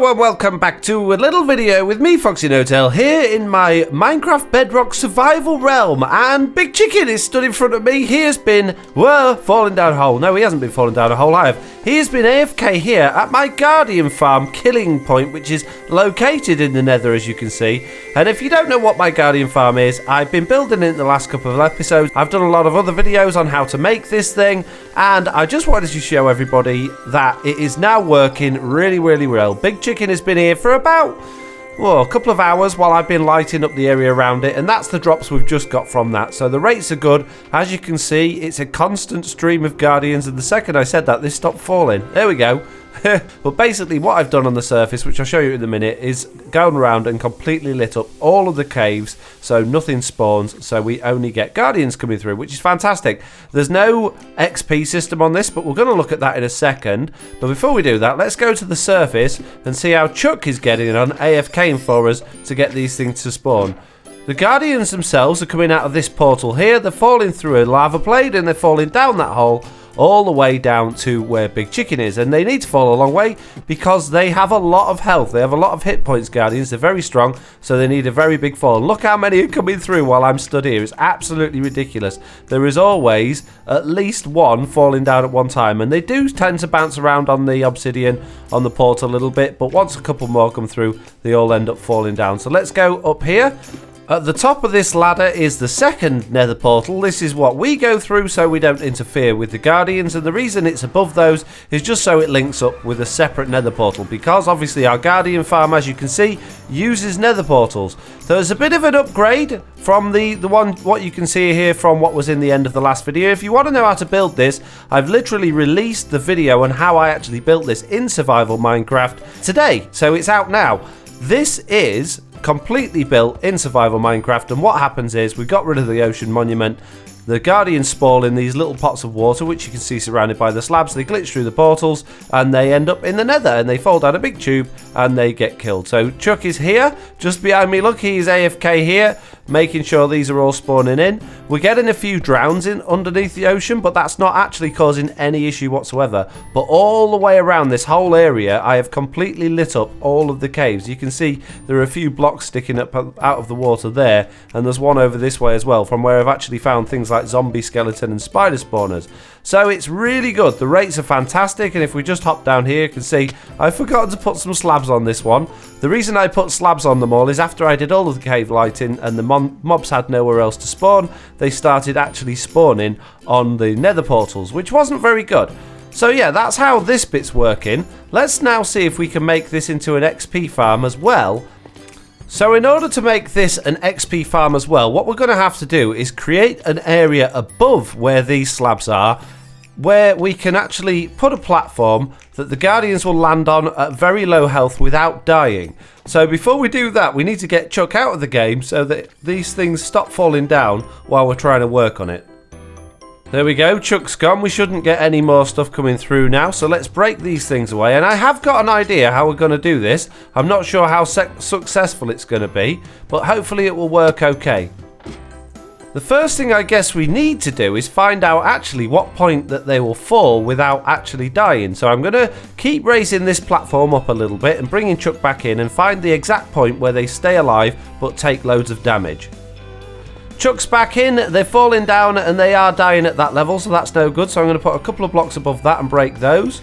Hello and welcome back to a little video with me, FoxyNoTail, here in my Minecraft Bedrock survival realm, and Big Chicken is stood in front of me. He has been, falling down a hole. No, he hasn't been falling down a hole, I have. He has been AFK here at my Guardian Farm killing point, which is located in the Nether, as you can see. And if you don't know what my Guardian Farm is, I've been building it in the last couple of episodes. I've done a lot of other videos on how to make this thing, and I just wanted to show everybody that it is now working really well. Big Chicken has been here for about a couple of hours while I've been lighting up the area around it, and that's the drops we've just got from that. So the rates are good. As you can see, it's a constant stream of Guardians, and the second I said that, they stopped falling. There we go. But basically what I've done on the surface, which I'll show you in a minute, is gone around and completely lit up all of the caves so nothing spawns, so we only get Guardians coming through, which is fantastic. There's no XP system on this, but we're going to look at that in a second. But before we do that, let's go to the surface and see how Chuck is getting on AFKing for us to get these things to spawn. The Guardians themselves are coming out of this portal here. They're falling through a lava blade and they're falling down that hole all the way down to where Big Chicken is, and they need to fall a long way because they have a lot of health. They have a lot of hit points, Guardians. They're very strong, so they need a very big fall. And look how many are coming through while I'm stood here. It's absolutely ridiculous. There is always at least one falling down at one time, and they do tend to bounce around on the obsidian on the portal a little bit, but once a couple more come through, they all end up falling down. So let's go up here. At the top of this ladder is the second nether portal. This is what we go through so we don't interfere with the Guardians, and the reason it's above those is just so it links up with a separate nether portal, because obviously our Guardian farm, as you can see, uses nether portals. So there's a bit of an upgrade from the one, what you can see here from what was in the end of the last video. If you want to know how to build this, I've literally released the video on how I actually built this in survival Minecraft today, so it's out now. This is completely built in survival Minecraft, and what happens is we got rid of the ocean monument. The Guardians spawn in these little pots of water, which you can see surrounded by the slabs. They glitch through the portals and they end up in the nether, and they fall down a big tube and they get killed. So Chuck is here just behind me. Look, he's AFK here, making sure these are all spawning in. We're getting a few drowns in underneath the ocean, but that's not actually causing any issue whatsoever. But all the way around this whole area, I have completely lit up all of the caves. You can see there are a few blocks sticking up out of the water there, and there's one over this way as well, from where I've actually found things like zombie, skeleton and spider spawners. So it's really good. The rates are fantastic, and if we just hop down here, you can see I've forgotten to put some slabs on this one. The reason I put slabs on them all is after I did all of the cave lighting and the mobs had nowhere else to spawn, they started actually spawning on the nether portals, which wasn't very good. So yeah, that's how this bit's working. Let's now see if we can make this into an XP farm as well. So in order to make this an XP farm as well, what we're going to have to do is create an area above where these slabs are, where we can actually put a platform that the Guardians will land on at very low health without dying. So before we do that, we need to get Chuck out of the game so that these things stop falling down while we're trying to work on it. There we go, Chuck's gone. We shouldn't get any more stuff coming through now, so let's break these things away. And I have got an idea how we're going to do this. I'm not sure how successful it's going to be, but hopefully it will work okay. The first thing I guess we need to do is find out actually what point that they will fall without actually dying. So I'm going to keep raising this platform up a little bit and bringing Chuck back in and find the exact point where they stay alive but take loads of damage. Chuck's back in, they're falling down and they are dying at that level, so that's no good. So I'm going to put a couple of blocks above that and break those.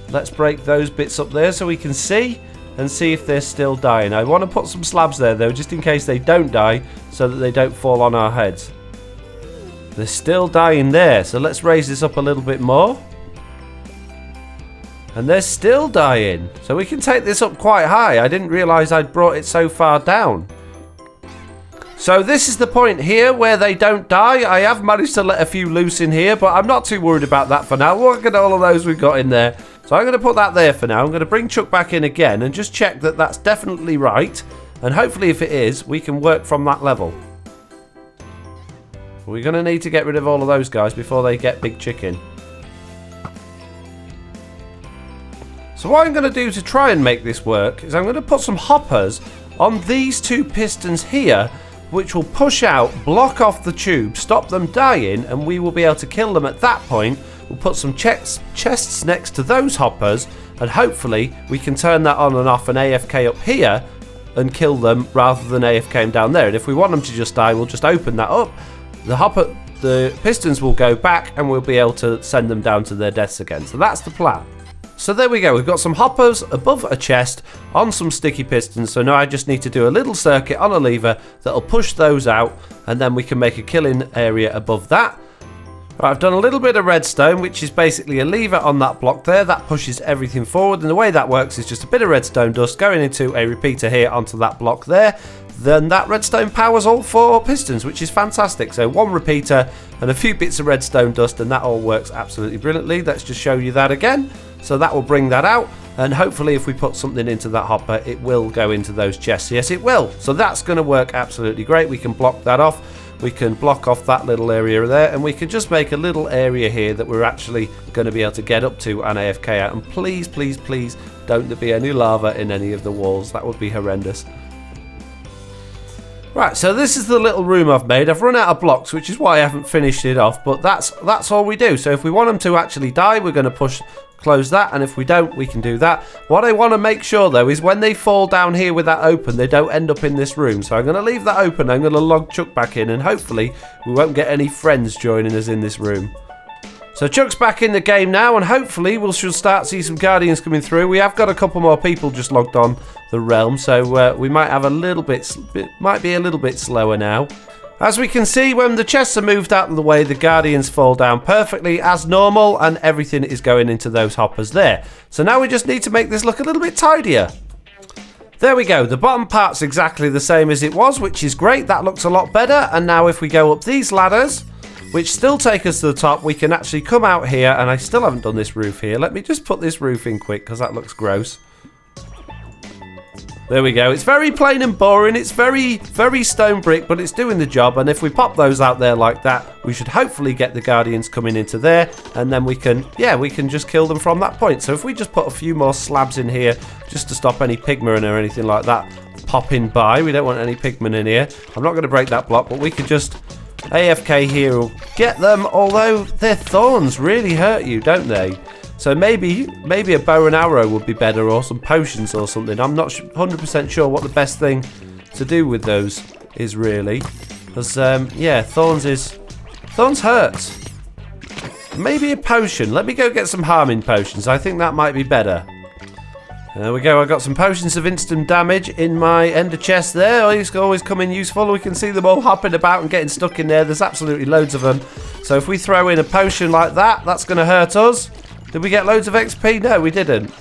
Let's break those bits up there so we can see and see if they're still dying. I want to put some slabs there though, just in case they don't die, so that they don't fall on our heads. They're still dying there, so let's raise this up a little bit more. And they're still dying, so we can take this up quite high. I didn't realise I'd brought it so far down. So this is the point here where they don't die. I have managed to let a few loose in here, but I'm not too worried about that for now. Look at all of those we've got in there. So I'm going to put that there for now. I'm going to bring Chuck back in again and just check that that's definitely right. And hopefully if it is, we can work from that level. We're going to need to get rid of all of those guys before they get Big Chicken. So what I'm going to do to try and make this work is I'm going to put some hoppers on these two pistons here, which will push out, block off the tube, stop them dying, and we will be able to kill them at that point. We'll put some chests next to those hoppers, and hopefully we can turn that on and off and AFK up here and kill them rather than AFK down there. And if we want them to just die, we'll just open that up. The pistons will go back and we'll be able to send them down to their deaths again. So that's the plan. So there we go, we've got some hoppers above a chest on some sticky pistons, so now I just need to do a little circuit on a lever that'll push those out, and then we can make a killing area above that. Right, I've done a little bit of redstone, which is basically a lever on that block there, that pushes everything forward, and the way that works is just a bit of redstone dust going into a repeater here onto that block there. Then that redstone powers all 4 pistons, which is fantastic. So 1 repeater and a few bits of redstone dust, and that all works absolutely brilliantly. Let's just show you that again. So that will bring that out, and hopefully if we put something into that hopper, it will go into those chests. Yes, it will. So that's going to work absolutely great. We can block that off. We can block off that little area there, and we can just make a little area here that we're actually going to be able to get up to and AFK out. And please, please, please don't there be any lava in any of the walls. That would be horrendous. Right, so this is the little room I've made. I've run out of blocks, which is why I haven't finished it off, but that's all we do. So if we want them to actually die, we're going to close that, and if we don't, we can do that. What I want to make sure though is when they fall down here with that open, they don't end up in this room. So I'm going to leave that open. I'm going to log Chuck back in, and hopefully we won't get any friends joining us in this room. So Chuck's back in the game now, and hopefully we should start see some guardians coming through. We have got a couple more people just logged on the realm, so we might have a little bit, might be a little bit slower now. As we can see, when the chests are moved out of the way, the guardians fall down perfectly as normal, and everything is going into those hoppers there. So now we just need to make this look a little bit tidier. There we go, the bottom part's exactly the same as it was, which is great. That looks a lot better. And now if we go up these ladders, which still take us to the top, we can actually come out here, and I still haven't done this roof here. Let me just put this roof in quick, because that looks gross. There we go. It's very plain and boring. It's very, very stone brick, but it's doing the job. And if we pop those out there like that, we should hopefully get the guardians coming into there. And then we can, yeah, we can just kill them from that point. So if we just put a few more slabs in here, just to stop any pigmen or anything like that popping by. We don't want any pigmen in here. I'm not going to break that block, but we could just AFK here will get them. Although their thorns really hurt you, don't they? So maybe a bow and arrow would be better, or some potions or something. I'm not 100% sure what the best thing to do with those is really. Because, yeah, thorns hurts. Maybe a potion. Let me go get some harming potions. I think that might be better. There we go. I got some potions of instant damage in my ender chest there. These always come in useful. We can see them all hopping about and getting stuck in there. There's absolutely loads of them. So if we throw in a potion like that, that's going to hurt us. Did we get loads of XP? No, we didn't.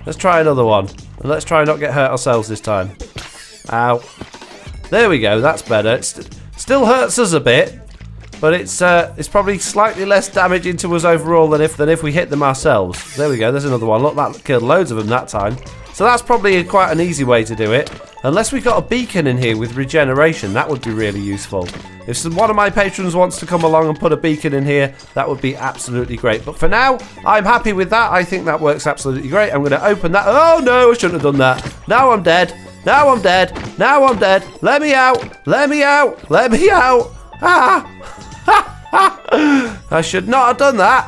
Let's try another one. And let's try not get hurt ourselves this time. Ow. There we go. That's better. It still hurts us a bit. But it's probably slightly less damaging to us overall than if we hit them ourselves. There we go. There's another one. Look, that killed loads of them that time. So that's probably quite an easy way to do it. Unless we've got a beacon in here with regeneration, that would be really useful. If one of my patrons wants to come along and put a beacon in here, that would be absolutely great. But for now, I'm happy with that. I think that works absolutely great. I'm going to open that. Oh no, I shouldn't have done that. Now I'm dead. Now I'm dead. Now I'm dead. Let me out. Let me out. Let me out. Ah. I should not have done that.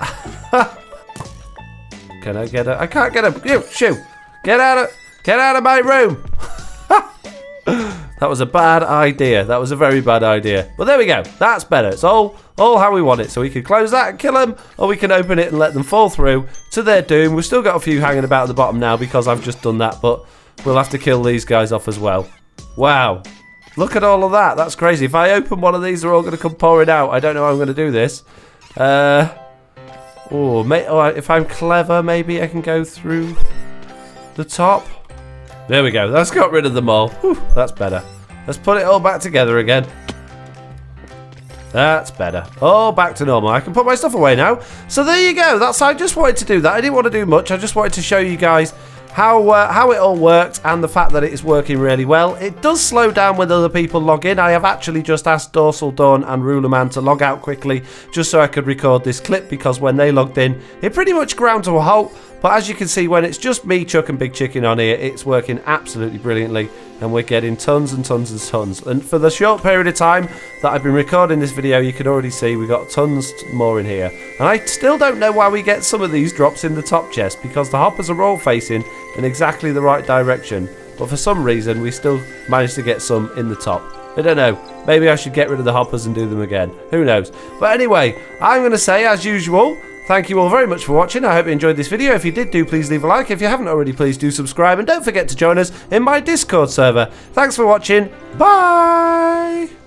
Can I get it? I can't get him. Shoo. Get out of my room. That was a bad idea. That was a very bad idea. But there we go. That's better. It's all how we want it. So we can close that and kill them, or we can open it and let them fall through to their doom. We've still got a few hanging about at the bottom now because I've just done that, but we'll have to kill these guys off as well. Wow. Look at all of that. That's crazy. If I open one of these, they're all going to come pouring out. I don't know how I'm going to do this. If I'm clever, maybe I can go through the top. There we go. That's got rid of them all. Whew, that's better. Let's put it all back together again. That's better. All back to normal. I can put my stuff away now. So there you go. I just wanted to do that. I didn't want to do much. I just wanted to show you guys how it all works and the fact that it is working really well. It does slow down when other people log in. I have actually just asked Dorsal Dawn and Ruler Man to log out quickly just so I could record this clip, because when they logged in, it pretty much ground to a halt. But as you can see, when it's just me, Chuck, and Big Chicken on here, it's working absolutely brilliantly, and we're getting tons and tons and tons. And for the short period of time that I've been recording this video, you can already see we got tons more in here. And I still don't know why we get some of these drops in the top chest, because the hoppers are all facing in exactly the right direction. But for some reason, we still managed to get some in the top. I don't know. Maybe I should get rid of the hoppers and do them again. Who knows? But anyway, I'm going to say, as usual, thank you all very much for watching. I hope you enjoyed this video. If you did, please leave a like. If you haven't already, please do subscribe. And don't forget to join us in my Discord server. Thanks for watching. Bye!